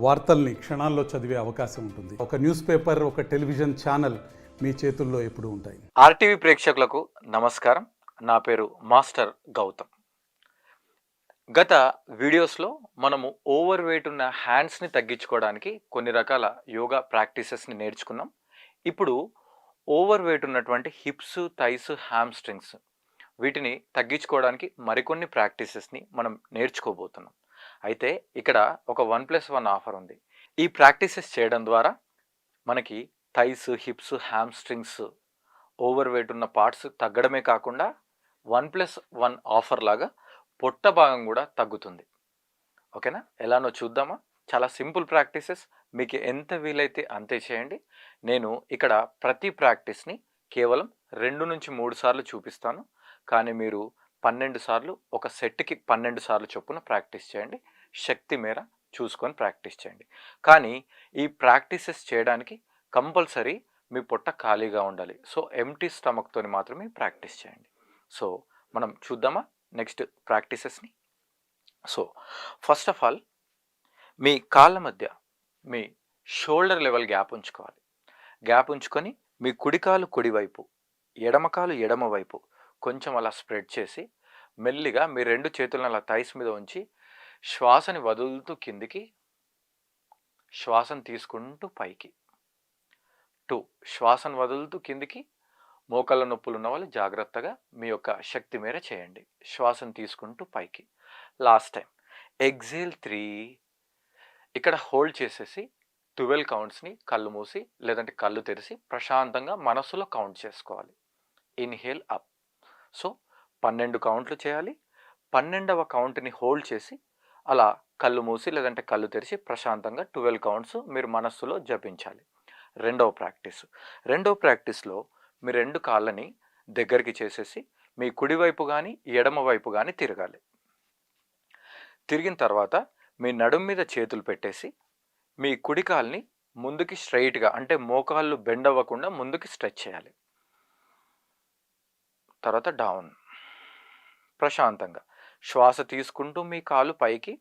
వార్తల్ని క్షణాల్లో చదివే అవకాశం ఉంటుంది. ఒక న్యూస్ పేపర్, ఒక టెలివిజన్ ఛానల్ మీ చేతుల్లో ఎప్పుడూ ఉంటాయి. ఆర్టీవీ ప్రేక్షకులకు నమస్కారం. నా పేరు మాస్టర్ గౌతమ్. గత వీడియోస్లో మనము ఓవర్ వెయిట్ ఉన్న హ్యాండ్స్ని తగ్గించుకోవడానికి కొన్ని రకాల యోగా ప్రాక్టీసెస్ని నేర్చుకున్నాం. ఇప్పుడు ఓవర్ వెయిట్ ఉన్నటువంటి హిప్స్, థైస్, హ్యామ్స్ట్రింగ్స్ వీటిని తగ్గించుకోవడానికి మరికొన్ని ప్రాక్టీసెస్ని మనం నేర్చుకోబోతున్నాం. అయితే ఇక్కడ ఒక 1+1 ఆఫర్ ఉంది. ఈ ప్రాక్టీసెస్ చేయడం ద్వారా మనకి thighs, hips, hamstrings over weight ఉన్న పార్ట్స్ తగ్గడమే కాకుండా 1+1 ఆఫర్ లాగా పొట్ట భాగం కూడా తగ్గుతుంది. ఓకేనా? ఎలానో చూద్దామా? చాలా సింపుల్ ప్రాక్టీసెస్, మీకు ఎంత వీలైతే అంతే చేయండి. నేను ఇక్కడ ప్రతి ప్రాక్టీస్ని కేవలం 2 నుంచి 3 సార్లు చూపిస్తాను. కానీ మీరు 12 సార్లు, ఒక సెట్కి 12 సార్లు చొప్పున ప్రాక్టీస్ చేయండి. శక్తి మేర చూసుకొని ప్రాక్టీస్ చేయండి. కానీ ఈ ప్రాక్టీసెస్ చేయడానికి కంపల్సరీ మీ పొట్ట ఖాళీగా ఉండాలి. సో ఎంటీ స్టమక్తో మాత్రమే ప్రాక్టీస్ చేయండి. సో మనం చూద్దామా నెక్స్ట్ ప్రాక్టీసెస్ని? సో ఫస్ట్ ఆఫ్ ఆల్ మీ కాళ్ళ మధ్య మీ షోల్డర్ లెవెల్ గ్యాప్ ఉంచుకోవాలి. గ్యాప్ ఉంచుకొని మీ కుడికాలు కుడివైపు, ఎడమకాలు ఎడమ వైపు కొంచెం అలా స్ప్రెడ్ చేసి మెల్లిగా మీ 2 చేతులను అలా థైస్ మీద ఉంచి శ్వాసని వదులుతూ కిందికి, శ్వాసను తీసుకుంటూ పైకి. 2 శ్వాసను వదులుతూ కిందికి. మోకాళ్ళ నొప్పులు ఉన్న వాళ్ళు జాగ్రత్తగా మీ యొక్క శక్తి మేర చేయండి. శ్వాసను తీసుకుంటూ పైకి. Last time exhale 3. ఇక్కడ హోల్డ్ చేసేసి 12 కౌంట్స్ని కళ్ళు మూసి లేదంటే కళ్ళు తెరిచి ప్రశాంతంగా మనసులో కౌంట్ చేసుకోవాలి. Inhale up. సో 12 కౌంట్లు చేయాలి. 12వ కౌంట్ని హోల్డ్ చేసి అలా కళ్ళు మూసి లేదంటే కళ్ళు తెరిచి ప్రశాంతంగా 12 కౌంట్స్ మీరు మనస్సులో జపించాలి. రెండవ ప్రాక్టీస్లో మీ 2 కాళ్ళని దగ్గరికి చేసేసి మీ కుడివైపు కానీ ఎడమ వైపు కానీ తిరగాలి. తిరిగిన తర్వాత మీ నడుం మీద చేతులు పెట్టేసి మీ కుడి కాల్ని ముందుకి స్ట్రైట్గా, అంటే మోకాళ్ళు బెండ్ అవ్వకుండా ముందుకి స్ట్రెచ్ చేయాలి. తర్వాత డౌన్. ప్రశాంతంగా శ్వాస తీసుకుంటూ మీ కాలు పైకి,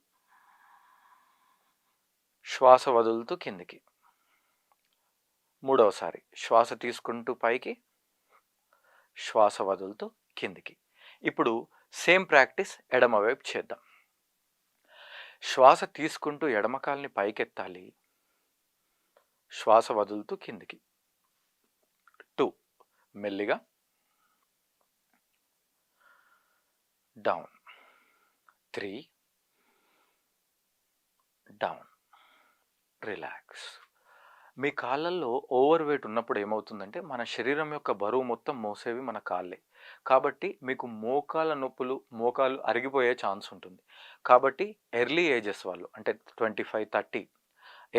శ్వాస వదులుతూ కిందికి. మూడవసారి శ్వాస తీసుకుంటూ పైకి, శ్వాస వదులుతూ కిందికి. ఇప్పుడు సేమ్ ప్రాక్టీస్ ఎడమ వైపు చేద్దాం. శ్వాస తీసుకుంటూ ఎడమ కాల్ని పైకెత్తాలి, శ్వాస వదులుతూ కిందికి. 2 మెల్లిగా డౌన్. 3 డౌన్. రిలాక్స్. మీ కాళ్ళల్లో ఓవర్ వెయిట్ ఉన్నప్పుడు ఏమవుతుందంటే మన శరీరం యొక్క బరువు మొత్తం మోసేవి మన కాళ్ళే. కాబట్టి మీకు మోకాళ్ళ నొప్పులు, మోకాళ్ళు అరిగిపోయే ఛాన్స్ ఉంటుంది. కాబట్టి ఎర్లీ ఏజెస్ వాళ్ళు, అంటే 25, 30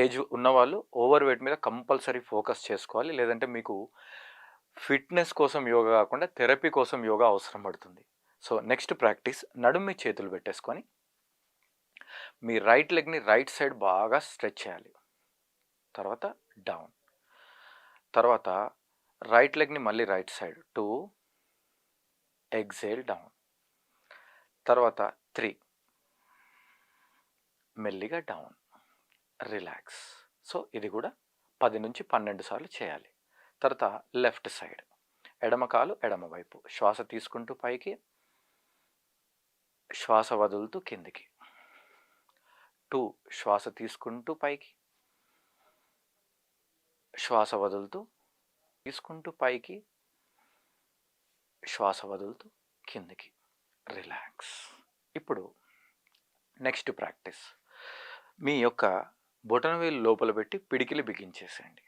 ఏజ్ ఉన్నవాళ్ళు ఓవర్ వెయిట్ మీద కంపల్సరీ ఫోకస్ చేసుకోవాలి. లేదంటే మీకు ఫిట్నెస్ కోసం యోగా కాకుండా థెరపీ కోసం యోగా అవసరం పడుతుంది. సో నెక్స్ట్ ప్రాక్టీస్, నడుము మీ చేతులు పెట్టేసుకొని మీ రైట్ లెగ్ని రైట్ సైడ్ బాగా స్ట్రెచ్ చేయాలి. తర్వాత డౌన్. తర్వాత రైట్ లెగ్ని మళ్ళీ రైట్ సైడ్ 2 ఎగ్జేల్ డౌన్. తర్వాత 3 మెల్లిగా డౌన్. రిలాక్స్. సో ఇది కూడా 10 నుంచి 12 సార్లు చేయాలి. తర్వాత లెఫ్ట్ సైడ్, ఎడమ కాలు ఎడమ వైపు, శ్వాస తీసుకుంటూ పైకి, శ్వాస వదులుతూ కిందికి. 2 శ్వాస తీసుకుంటూ పైకి, శ్వాస వదులుతూ తీసుకుంటూ పైకి, శ్వాస వదులుతూ కిందికి. రిలాక్స్. ఇప్పుడు నెక్స్ట్ ప్రాక్టీస్, మీ యొక్క బొటనవేలు లోపల పెట్టి పిడికిలి బిగించేసేయండి.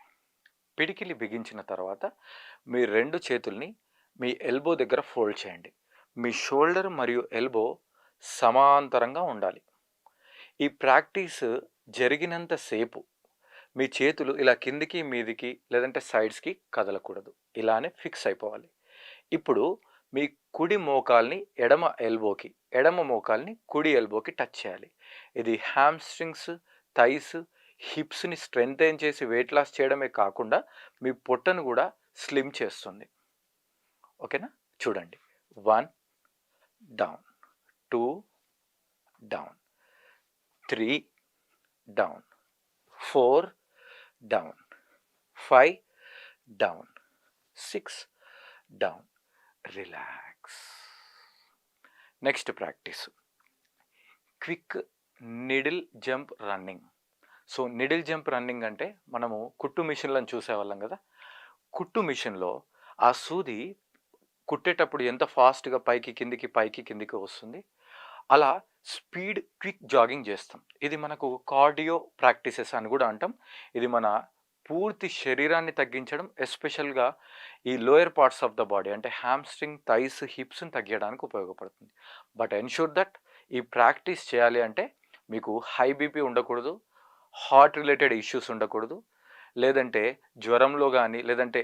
పిడికిలి బిగించిన తర్వాత మీ 2 చేతుల్ని మీ ఎల్బో దగ్గర ఫోల్డ్ చేయండి. మీ షోల్డర్ మరియు ఎల్బో సమాంతరంగా ఉండాలి. ఈ ప్రాక్టీస్ జరిగినంత సేపు మీ చేతులు ఇలా కిందికి మీదికి లేదంటే సైడ్స్కి కదలకూడదు. ఇలానే ఫిక్స్ అయిపోవాలి. ఇప్పుడు మీ కుడి మోకాల్ని ఎడమ ఎల్బోకి, ఎడమ మోకాల్ని కుడి ఎల్బోకి టచ్ చేయాలి. ఇది హ్యామ్స్ట్రింగ్స్, థైస్, హిప్స్ని స్ట్రెంథెన్ చేసి వెయిట్ లాస్ చేయడమే కాకుండా మీ పొట్టను కూడా స్లిమ్ చేస్తుంది. ఓకేనా? చూడండి. 1 down, 2 down, 3 down, 4 down, 5 down, 6 down. Relax. Next practice quick needle jump running. So needle jump running అంటే మనము కుట్టు మిషన్లను చూసేవాళ్ళం కదా. కుట్టు మిషన్లో ఆ సూది కుట్టేటప్పుడు ఎంత ఫాస్ట్గా పైకి కిందికి వస్తుంది, అలా స్పీడ్ క్విక్ జాగింగ్ చేస్తాం. ఇది మనకు కార్డియో ప్రాక్టీసెస్ అని కూడా అంటాం. ఇది మన పూర్తి శరీరాన్ని తగ్గించడం, ఎస్పెషల్గా ఈ lower parts of the body అంటే హ్యామ్స్ట్రింగ్, థైస్, హిప్స్ని తగ్గించడానికి ఉపయోగపడుతుంది. బట్ ఎన్షూర్ దట్ ఈ ప్రాక్టీస్ చేయాలి అంటే మీకు హై బీపీ ఉండకూడదు, హార్ట్ రిలేటెడ్ ఇష్యూస్ ఉండకూడదు, లేదంటే జ్వరంలో కానీ లేదంటే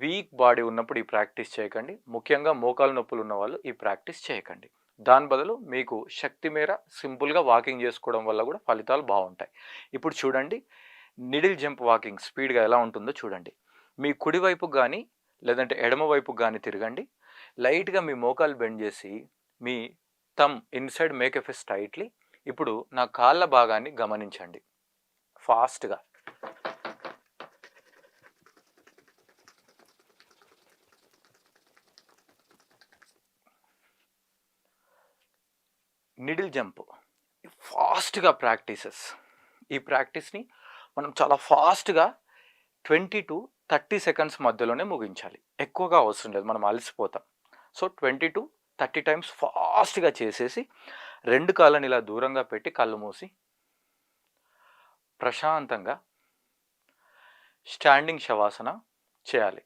వీక్ బాడీ ఉన్నప్పుడు ఈ ప్రాక్టీస్ చేయకండి. ముఖ్యంగా మోకాలు నొప్పులు ఉన్న వాళ్ళు ఈ ప్రాక్టీస్ చేయకండి. దాని బదులు మీకు శక్తి మేర సింపుల్గా వాకింగ్ చేసుకోవడం వల్ల కూడా ఫలితాలు బాగుంటాయి. ఇప్పుడు చూడండి నిడిల్ జంప్ వాకింగ్ స్పీడ్గా ఎలా ఉంటుందో చూడండి. మీ కుడి వైపుకు కానీ లేదంటే ఎడమ వైపుకు కానీ తిరగండి. లైట్గా మీ మోకాలు బెండ్ చేసి మీ thumb inside make a fist tightly. ఇప్పుడు నా కాళ్ళ భాగాన్ని గమనించండి. ఫాస్ట్గా నిడిల్ జంప్ ఫాస్ట్గా ప్రాక్టీసెస్. ఈ ప్రాక్టీస్ని మనం చాలా ఫాస్ట్గా 20 to 30 సెకండ్స్ మధ్యలోనే ముగించాలి. ఎక్కువగా అవసరం లేదు, మనం అలసిపోతాం. సో 20 to 30 టైమ్స్ ఫాస్ట్గా చేసేసి 2 కాళ్ళని ఇలా దూరంగా పెట్టి కళ్ళు మూసి ప్రశాంతంగా స్టాండింగ్ శవాసన చేయాలి.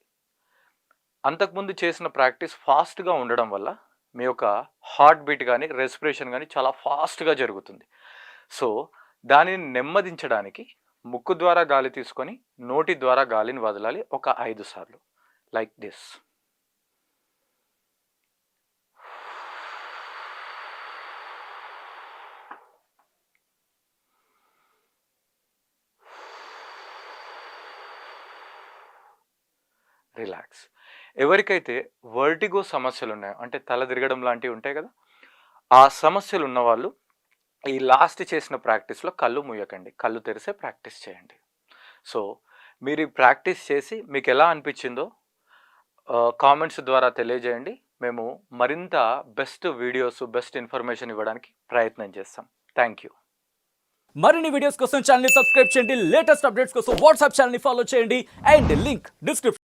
అంతకుముందు చేసిన ప్రాక్టీస్ ఫాస్ట్గా ఉండడం వల్ల మీ యొక్క హార్ట్ బీట్ కానీ రెస్పిరేషన్ కానీ చాలా ఫాస్ట్గా జరుగుతుంది. సో దానిని నెమ్మదించడానికి ముక్కు ద్వారా గాలి తీసుకొని నోటి ద్వారా గాలిని వదలాలి ఒక 5 సార్లు, లైక్ దిస్. రిలాక్స్. ఎవరికైతే వర్టిగో సమస్యలు ఉన్నాయో అంటే తల తిరగడం లాంటివి ఉంటాయి కదా, ఆ సమస్యలు ఉన్నవాళ్ళు ఈ లాస్ట్ చేసిన ప్రాక్టీస్లో కళ్ళు మూయకండి, కళ్ళు తెరిసే ప్రాక్టీస్ చేయండి. సో మీరు ఈ ప్రాక్టీస్ చేసి మీకు ఎలా అనిపించిందో కామెంట్స్ ద్వారా తెలియజేయండి. మేము మరింత బెస్ట్ వీడియోస్, బెస్ట్ ఇన్ఫర్మేషన్ ఇవ్వడానికి ప్రయత్నం చేస్తాం. Thank you. మరిన్ని వీడియోస్ కోసం ఛానల్ ని సబ్స్క్రైబ్ చేయండి. లేటెస్ట్ అప్డేట్స్ కోసం వాట్సాప్ ఛానల్ ని ఫాలో చేయండి. And link description